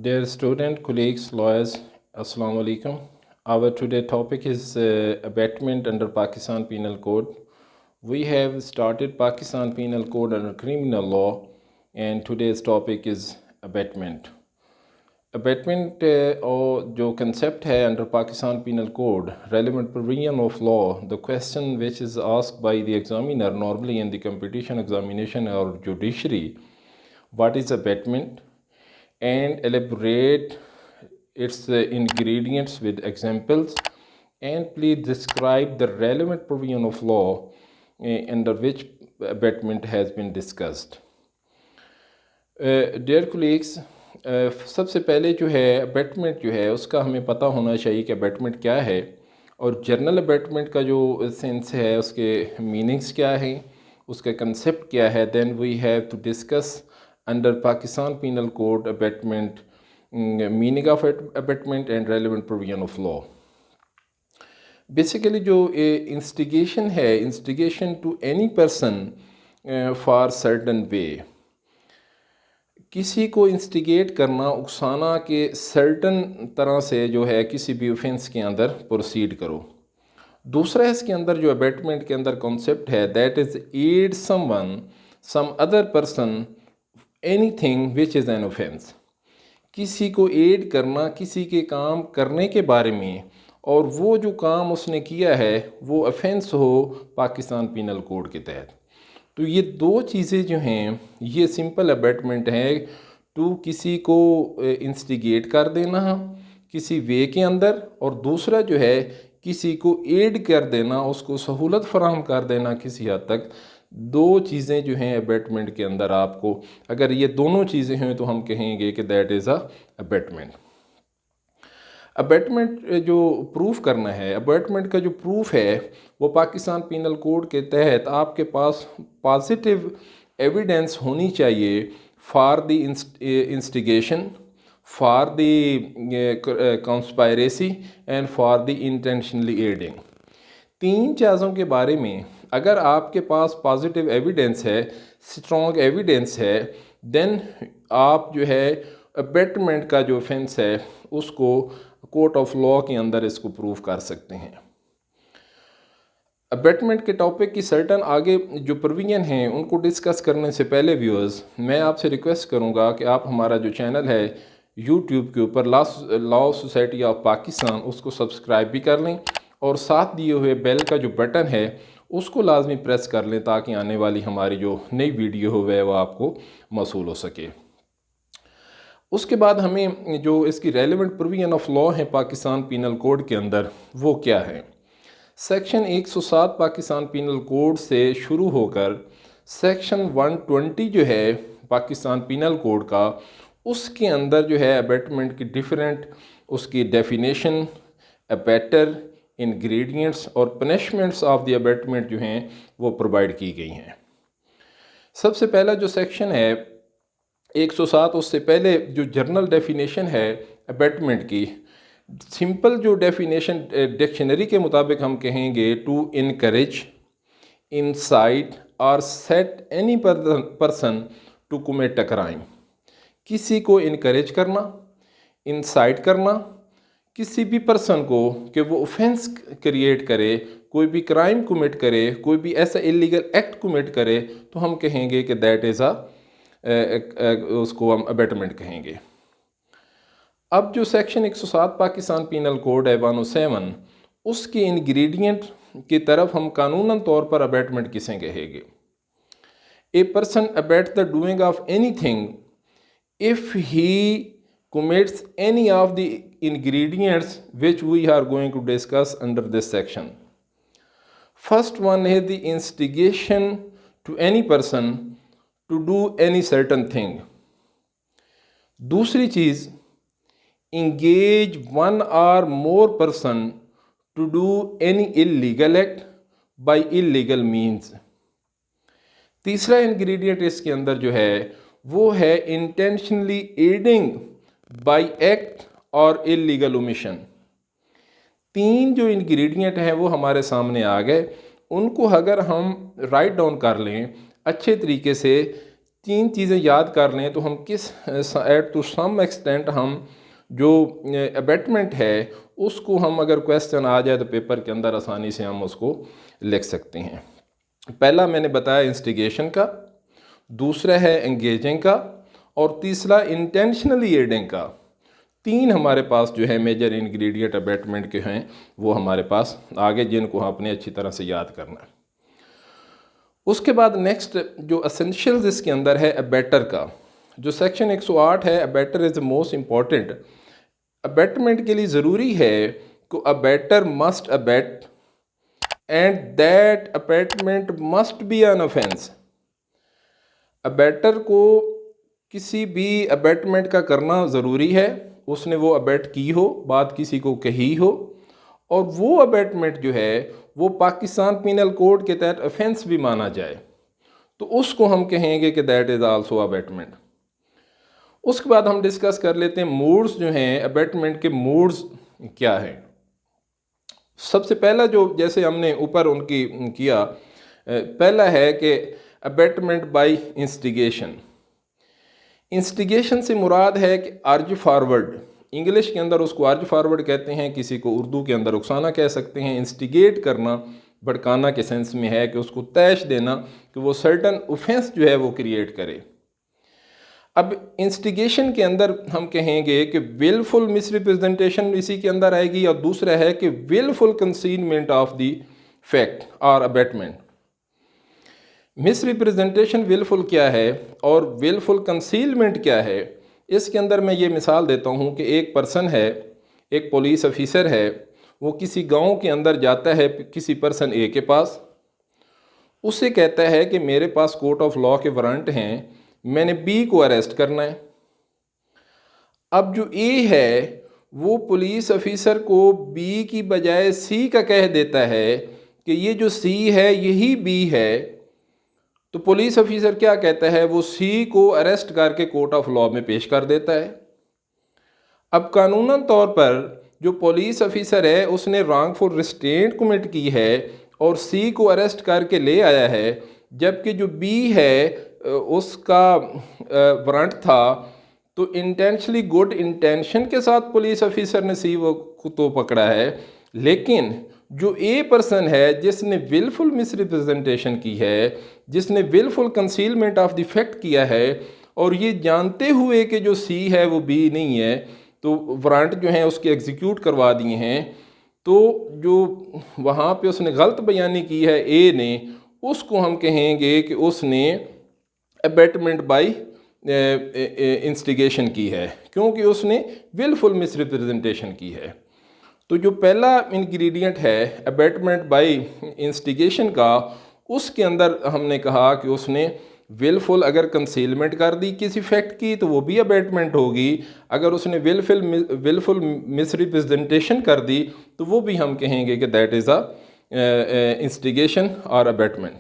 Dear student, colleagues, lawyers, Assalamu alaikum. Our today topic is abatement under Pakistan Penal Code. We have started Pakistan Penal Code under criminal law, and today's topic is abatement. Abatement or जो concept है under Pakistan Penal Code, relevant provision of law, the question which is asked by the examiner normally in the competition examination or judiciary, what is abatement? And elaborate its ingredients with examples, and please describe the relevant provision of law under which abatement has been discussed. Dear colleagues, सबसे पहले जो है abetment जो है उसका हमें पता होना चाहिए कि अबेटमेंट क्या है और जर्नल अबेटमेंट का जो सेंस है उसके मीनिंग्स क्या हैं, उसका कंसेप्ट क्या है. Then we have to discuss under Pakistan Penal Code abatement, meaning of abatement and relevant provision of law. Basically जो instigation है, instigation to any person for certain way, किसी को इंस्टिगेट करना, उकसाना कि सर्टन तरह से जो है किसी भी ऑफेंस के अंदर प्रोसीड करो. दूसरा इसके अंदर जो अबेटमेंट के अंदर कॉन्सेप्ट है, that is aid someone some other person anything which is an offence. किसी को एड करना किसी के काम करने के बारे में, और वो जो काम उसने किया है वो ऑफेंस हो पाकिस्तान पिनल कोड के तहत. तो ये दो चीज़ें जो हैं ये सिंपल अबेटमेंट है. टू किसी को इंस्टिगेट कर देना किसी वे के अंदर, और दूसरा जो है किसी को एड कर देना, उसको सहूलत फराहम कर देना किसी हद तक. दो चीज़ें जो हैं अबेटमेंट के अंदर, आपको अगर ये दोनों चीज़ें हैं तो हम कहेंगे कि that is a abetment. Abetment जो प्रूफ करना है, अबेटमेंट का जो प्रूफ है वो पाकिस्तान पिनल कोड के तहत आपके पास पॉजिटिव एविडेंस होनी चाहिए for the instigation, for the conspiracy and for the intentionally adding. तीन चीज़ों के बारे में अगर आपके पास पॉजिटिव एविडेंस है, स्ट्रॉन्ग एविडेंस है, देन आप जो है अबेटमेंट का जो ऑफेंस है उसको कोर्ट ऑफ लॉ के अंदर इसको प्रूव कर सकते हैं. अबेटमेंट के टॉपिक की सर्टन आगे जो प्रोविजन हैं उनको डिस्कस करने से पहले व्यूअर्स, मैं आपसे रिक्वेस्ट करूंगा कि आप हमारा जो चैनल है यूट्यूब के ऊपर लॉ सोसाइटी ऑफ पाकिस्तान, उसको सब्सक्राइब भी कर लें और साथ दिए हुए बेल का जो बटन है उसको लाजमी प्रेस कर लें ताकि आने वाली हमारी जो नई वीडियो हो वो आपको मौसूल हो सके. उसके बाद हमें जो इसकी रेलेवेंट प्रोविजन ऑफ लॉ है पाकिस्तान पिनल कोड के अंदर वो क्या है. सेक्शन 107 पाकिस्तान पिनल कोड से शुरू होकर सेक्शन 120 जो है पाकिस्तान पिनल कोड का, उसके अंदर जो है अबेटमेंट की डिफरेंट उसकी डेफिनेशन, अबेटर, इंग्रेडिएंट्स और पनिशमेंट्स ऑफ द अबेटमेंट जो हैं वो प्रोवाइड की गई हैं. सबसे पहला जो सेक्शन है 107, उससे पहले जो जर्नल डेफिनेशन है अबेटमेंट की, सिंपल जो डेफिनेशन डिक्शनरी के मुताबिक हम कहेंगे टू इनकरेज, इंसाइट और set any person to commit a crime. किसी को इनकरेज करना, इंसाइट करना किसी भी पर्सन को कि वो ऑफेंस क्रिएट करे, कोई भी क्राइम कमिट करे, कोई भी ऐसा इलीगल एक्ट कमिट करे, तो हम कहेंगे कि दैट इज़ उसको हम अबेटमेंट कहेंगे. अब जो सेक्शन 107 पाकिस्तान पिनल कोड है 107, उसके इंग्रेडिएंट की तरफ हम कानूनन तौर पर अबेटमेंट किसे कहेंगे. A person abate the doing of anything if he commits any of the ingredients which we are going to discuss under this section. First one is the instigation to any person to do any certain thing. दूसरी चीज़, engage one or more person to do any illegal act by illegal means. तीसरा ingredient इसके अंदर जो है वो है intentionally aiding by act और illegal omission. तीन जो इंग्रेडिएंट हैं वो हमारे सामने आ गए. उनको अगर हम राइट डाउन कर लें अच्छे तरीके से, तीन चीज़ें याद कर लें तो हम किस एट टू सम एक्सटेंट हम जो अबेटमेंट है उसको हम अगर क्वेश्चन आ जाए तो पेपर के अंदर आसानी से हम उसको लिख सकते हैं। पहला मैंने बताया इंस्टिगेशन का, दूसरा है एंगेजिंग का, और तीसरा इंटेंशनली एडिंग का। तीन हमारे पास जो है मेजर इंग्रेडिएंट अबेटमेंट के हैं वो हमारे पास आगे, जिनको आपने अच्छी तरह से याद करना है। उसके बाद नेक्स्ट जो असेंशियल्स इसके अंदर है अबेटर का, जो सेक्शन 108 है, abettor is the most important. Abetment के लिए ज़रूरी है कि abettor must abet and that abetment must be an offence. Abettor को किसी भी अबेटमेंट का करना ज़रूरी है, उसने वो अबेट की हो, बात किसी को कही हो, और वो अबेटमेंट जो है वो पाकिस्तान पिनल कोड के तहत ऑफेंस भी माना जाए, तो उसको हम कहेंगे कि दैट इज़ आल्सो अबेटमेंट। उसके बाद हम डिस्कस कर लेते हैं मूड्स जो हैं, अबेटमेंट के मूड्स क्या हैं। सबसे पहला जो जैसे हमने ऊपर उनकी किया, पहला है कि अबेटमेंट बाय इंस्टिगेशन। इंस्टिगेशन से मुराद है कि अर्ज फॉरवर्ड, इंग्लिश के अंदर उसको अर्ज फॉरवर्ड कहते हैं, किसी को उर्दू के अंदर उकसाना कह सकते हैं। इंस्टिगेट करना भड़काना के सेंस में है कि उसको तैश देना कि वो सर्टन ऑफेंस जो है वो क्रिएट करे। अब इंस्टिगेशन के अंदर हम कहेंगे कि विलफुल मिसरिप्रेजेंटेशन इसी के अंदर आएगी, और दूसरा है कि wilful concealment of the fact और अबेटमेंट। मिसरिप्रेजेंटेशन विलफुल क्या है और विलफुल कंसीलमेंट क्या है, इसके अंदर मैं ये मिसाल देता हूँ कि एक पर्सन है, एक पुलिस ऑफिसर है, वो किसी गांव के अंदर जाता है किसी पर्सन ए के पास, उससे कहता है कि मेरे पास कोर्ट ऑफ लॉ के वारंट हैं, मैंने बी को अरेस्ट करना है। अब जो ए है वो पुलिस ऑफिसर को बी की बजाय सी का कह देता है कि ये जो सी है यही बी है, तो पुलिस ऑफिसर क्या कहता है, वो सी को अरेस्ट करके कोर्ट ऑफ लॉ में पेश कर देता है। अब कानूनन तौर पर जो पुलिस ऑफिसर है उसने रॉन्गफुल रिस्ट्रेंट कमिट की है और सी को अरेस्ट करके ले आया है, जबकि जो बी है उसका वारंट था, तो इंटेंशनली गुड इंटेंशन के साथ पुलिस ऑफिसर ने सी को तो पकड़ा है, लेकिन जो ए पर्सन है जिसने विलफुल मिसरिप्रेजेंटेशन की है, जिसने wilful concealment of the fact किया है, और ये जानते हुए कि जो सी है वो बी नहीं है, तो वारंट जो हैं उसके एग्जीक्यूट करवा दिए हैं, तो जो वहाँ पे उसने गलत बयानी की है ए ने, उसको हम कहेंगे कि उसने अबेटमेंट बाय इंस्टिगेशन की है, क्योंकि उसने विलफुल मिसरिप्रेजेंटेशन की है। तो जो पहला इंग्रेडिएंट है अबेटमेंट बाय इंस्टिगेशन का, उसके अंदर हमने कहा कि उसने विलफुल अगर कंसीलमेंट कर दी किसी फैक्ट की तो वो भी अबेटमेंट होगी, अगर उसने विलफुल मिसरिप्रेजेंटेशन कर दी तो वो भी हम कहेंगे कि दैट इज़ अ इंस्टिगेशन और अबेटमेंट।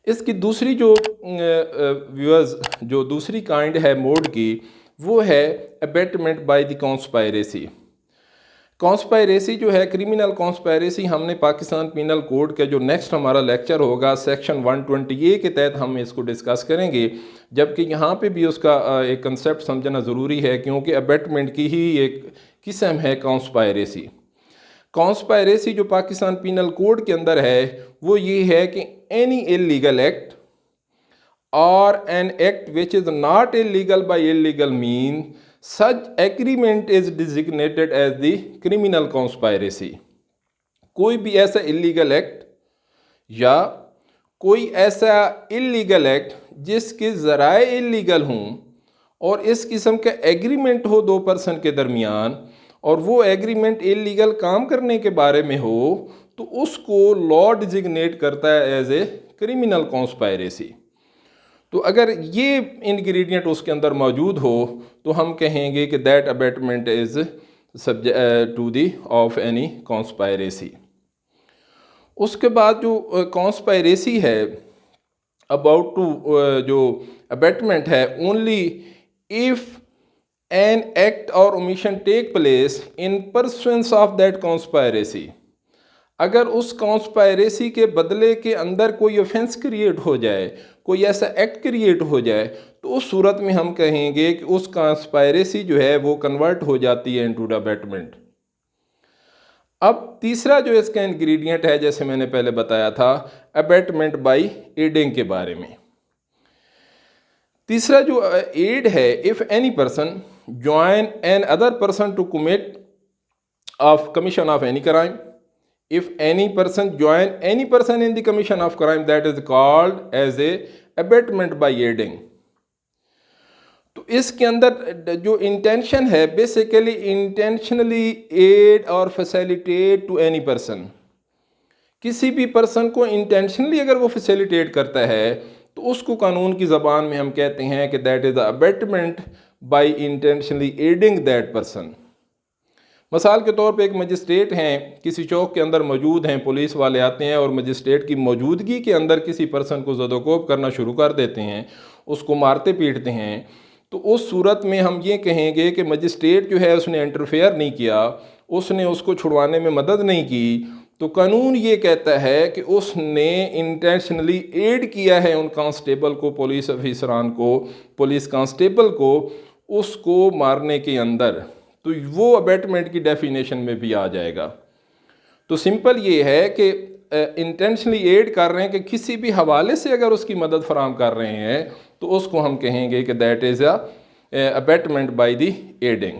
इसकी दूसरी जो व्यूअर्स जो दूसरी काइंड है मोड की, वो है abetment by the conspiracy. Conspiracy जो है क्रिमिनल कॉन्स्पायरेसी, हमने पाकिस्तान पिनल कोड का जो नेक्स्ट हमारा लेक्चर होगा सेक्शन 120A के तहत हम इसको डिस्कस करेंगे, जबकि यहाँ पे भी उसका एक कंसेप्ट समझना ज़रूरी है, क्योंकि अबेटमेंट की ही एक किस्म है कॉन्स्पायरेसी। कॉन्स्पायरेसी जो पाकिस्तान पिनल कोड के अंदर है वो ये है कि एनी इलीगल एक्ट और an act which is not illegal by illegal mean such agreement is designated as the criminal conspiracy। कोई भी ऐसा इलीगल एक्ट या कोई ऐसा इलीगल एक्ट जिसके ज़राए इलीगल हों और इस किस्म का एग्रीमेंट हो दो पर्सन के दरमियान, और वो एग्रीमेंट इलीगल काम करने के बारे में हो, तो उसको लॉ डिजिग्नेट करता है एज ए क्रिमिनल कॉन्स्पायरेसी। तो अगर ये इंग्रेडिएंट उसके अंदर मौजूद हो तो हम कहेंगे कि that abetment is subject to the of any conspiracy. उसके बाद जो कॉन्स्पायरेसी है अबाउट टू जो अबेटमेंट है, ओनली इफ़ एन एक्ट और omission take place in pursuance of that conspiracy. अगर उस कॉन्स्पायरेसी के बदले के अंदर कोई ऑफेंस क्रिएट हो जाए, कोई ऐसा एक्ट क्रिएट हो जाए, तो उस सूरत में हम कहेंगे कि उस कॉन्स्पायरेसी जो है वो कन्वर्ट हो जाती है इनटू अबैटमेंट। अब तीसरा जो इसका इंग्रेडिएंट है, जैसे मैंने पहले बताया था, अबैटमेंट बाय एडिंग के बारे में। तीसरा जो एड है, if any person join an other person to commission of any crime, if any person join any person in the commission of crime, that is called as a abetment by aiding। तो इसके अंदर जो intention है, basically intentionally add और facilitate to any person, किसी भी person को intentionally अगर वो फैसिलिटेट करता है तो उसको कानून की ज़बान में हम कहते हैं कि that is the abetment by intentionally aiding that person. मिसाल के तौर पे एक मजिस्ट्रेट हैं, किसी चौक के अंदर मौजूद हैं, पुलिस वाले आते हैं और मजिस्ट्रेट की मौजूदगी के अंदर किसी पर्सन को ज़दोकोब करना शुरू कर देते हैं, उसको मारते पीटते हैं, तो उस सूरत में हम ये कहेंगे कि मजिस्ट्रेट जो है उसने इंटरफेयर नहीं किया, उसने उसको छुड़वाने में मदद नहीं की, तो कानून ये कहता है कि उसने इंटेंशनली एड किया है उन कांस्टेबल को, पुलिस अफसरान को, पुलिस कांस्टेबल को उसको मारने के अंदर, तो वो अबैटमेंट की डेफिनेशन में भी आ जाएगा। तो सिंपल ये है कि इंटेंशनली एड कर रहे हैं कि किसी भी हवाले से अगर उसकी मदद फराम कर रहे हैं तो उसको हम कहेंगे कि that is abatement by the adding.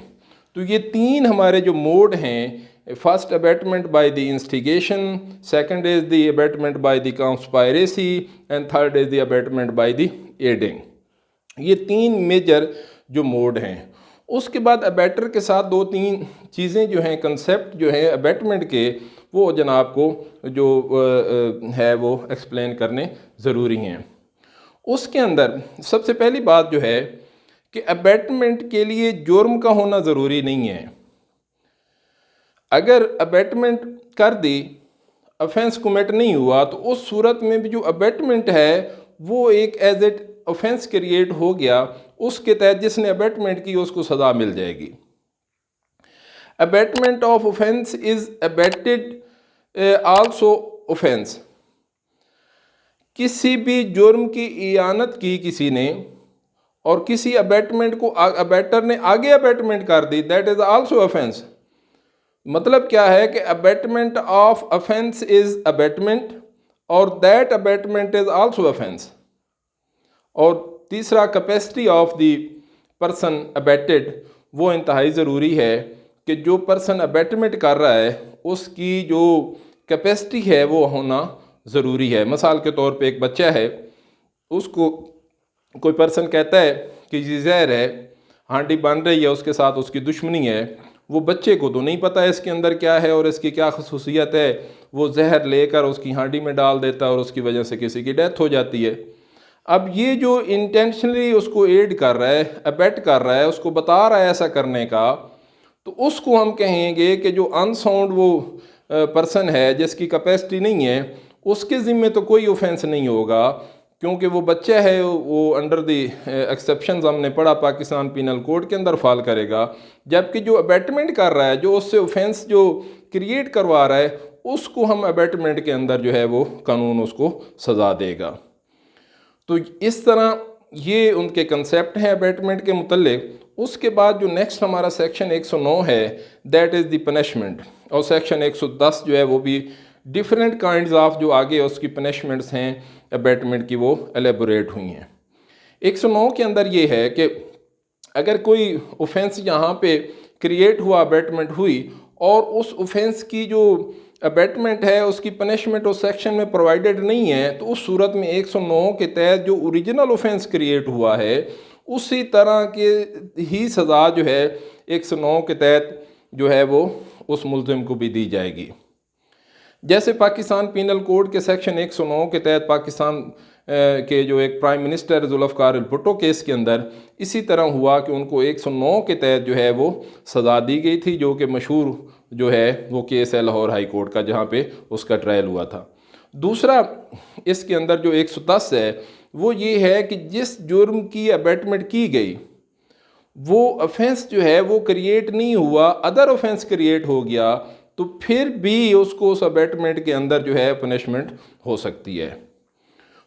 तो ये तीन हमारे जो मोड हैं, first abatement by the instigation, second is the abatement bye the conspiracy and third is the abatement by the adding. ये तीन मेजर जो मोड हैं। उसके बाद अबैटर के साथ दो तीन चीज़ें जो हैं, कंसेप्ट जो हैं अबैटमेंट के, वो जनाब को जो है वो एक्सप्लेन करने ज़रूरी हैं। उसके अंदर सबसे पहली बात जो है कि अबैटमेंट के लिए जुर्म का होना ज़रूरी नहीं है। अगर अबैटमेंट कर दी, ऑफेंस कमिट नहीं हुआ, तो उस सूरत में भी जो अबैटमेंट है वो एक एज एट ऑफेंस क्रिएट हो गया, उसके तहत जिसने अबैटमेंट की उसको सज़ा मिल जाएगी। Abetment of offence is abetted also offence. किसी भी जुर्म की इयानत की किसी ने और किसी अबैटमेंट को अबैटर ने आगे अबैटमेंट कर दी, दैट इज़ आल्सो ऑफेंस। मतलब क्या है कि abetment of offence is abetment और that abetment is also offence. और तीसरा, capacity of the person abetted, वो इंतहाई ज़रूरी है कि जो पर्सन अबैटमेंट कर रहा है उसकी जो कैपेसिटी है वो होना ज़रूरी है। मिसाल के तौर पे एक बच्चा है, उसको कोई पर्सन कहता है कि ये जहर है, हांडी बन रही है, उसके साथ उसकी दुश्मनी है, वो बच्चे को तो नहीं पता है इसके अंदर क्या है और इसकी क्या खसूसियत है, वो जहर लेकर उसकी हांडी में डाल देता है और उसकी वजह से किसी की डेथ हो जाती है। अब ये जो इंटेंशनली उसको एड कर रहा है, अबैट कर रहा है, उसको बता रहा है ऐसा करने का, तो उसको हम कहेंगे कि जो अनसाउंड वो पर्सन है जिसकी कैपेसिटी नहीं है, उसके ज़िम्मे तो कोई ऑफेंस नहीं होगा, क्योंकि वो बच्चा है, वो अंडर द एक्सेप्शंस हमने पढ़ा पाकिस्तान पिनल कोड के अंदर फॉल करेगा। जबकि जो अबैटमेंट कर रहा है, जो उससे ऑफेंस जो क्रिएट करवा रहा है, उसको हम अबैटमेंट के अंदर जो है वो कानून उसको सज़ा देगा। तो इस तरह ये उनके कंसेप्ट हैं अबैटमेंट के मुतल्लिक। उसके बाद जो नेक्स्ट हमारा सेक्शन 109 है, दैट इज़ द पनिशमेंट, और सेक्शन 110 जो है वो भी डिफरेंट काइंड्स ऑफ जो आगे उसकी पनिशमेंट्स हैं अबैटमेंट की, वो एलेबोरेट हुई हैं। 109 के अंदर ये है कि अगर कोई ऑफेंस यहाँ पे क्रिएट हुआ, अबैटमेंट हुई, और उस ऑफेंस की जो अबैटमेंट है उसकी पनिशमेंट उस सेक्शन में प्रोवाइडेड नहीं है, तो उस सूरत में 109 के तहत जो ओरिजिनल ऑफेंस क्रिएट हुआ है उसी तरह के ही सज़ा जो है 109 के तहत जो है वो उस मुल्ज़िम को भी दी जाएगी। जैसे पाकिस्तान पिनल कोड के सेक्शन 109 के तहत पाकिस्तान के जो एक prime minister Zulfikar Bhutto case के अंदर इसी तरह हुआ कि उनको 109 के तहत जो है वो सज़ा दी गई थी, जो कि मशहूर जो है वो केस है लाहौर हाई कोर्ट का, जहाँ पे उसका ट्रायल हुआ था। दूसरा इसके अंदर जो 110 है वो ये है कि जिस जुर्म की अबैटमेंट की गई वो ऑफेंस जो है वो क्रिएट नहीं हुआ, अदर ऑफेंस क्रिएट हो गया, तो फिर भी उसको उस अबैटमेंट के अंदर जो है पनिशमेंट हो सकती है।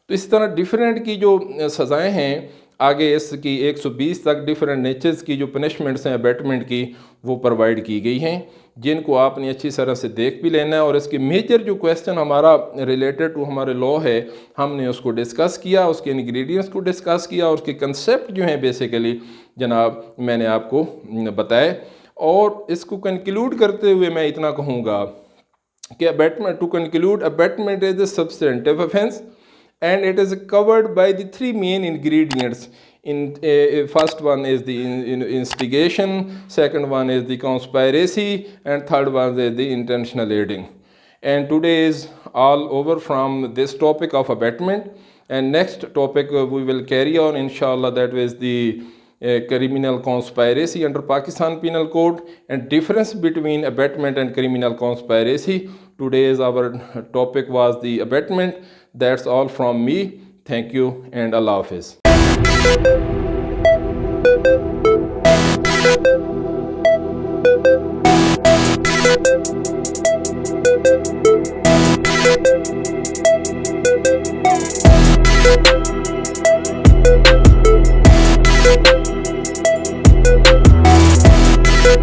तो इस तरह डिफरेंट की जो सज़ाएं हैं, आगे इसकी 120 तक डिफरेंट नेचर्स की जो पनिशमेंट्स हैं अबैटमेंट की, वो प्रोवाइड की गई हैं, जिनको आपने अच्छी तरह से देख भी लेना है। और इसके मेजर जो क्वेश्चन हमारा रिलेटेड टू हमारे लॉ है, हमने उसको डिस्कस किया, उसके इंग्रेडिएंट्स को डिस्कस किया, उसके कंसेप्ट जो हैं बेसिकली जनाब मैंने आपको बताए। और इसको कंक्लूड करते हुए मैं इतना कहूँगा कि abetment, to conclude, abetment is a substantive offense and it is covered by the three main ingredients. First one is the instigation, second one is the conspiracy, and third one is the intentional aiding. And today is all over from this topic of abetment, and next topic we will carry on inshallah, that is the criminal conspiracy under Pakistan Penal Code, and difference between abetment and criminal conspiracy. Today's our topic was the abetment. That's all from me. Thank you and Allah Hafiz.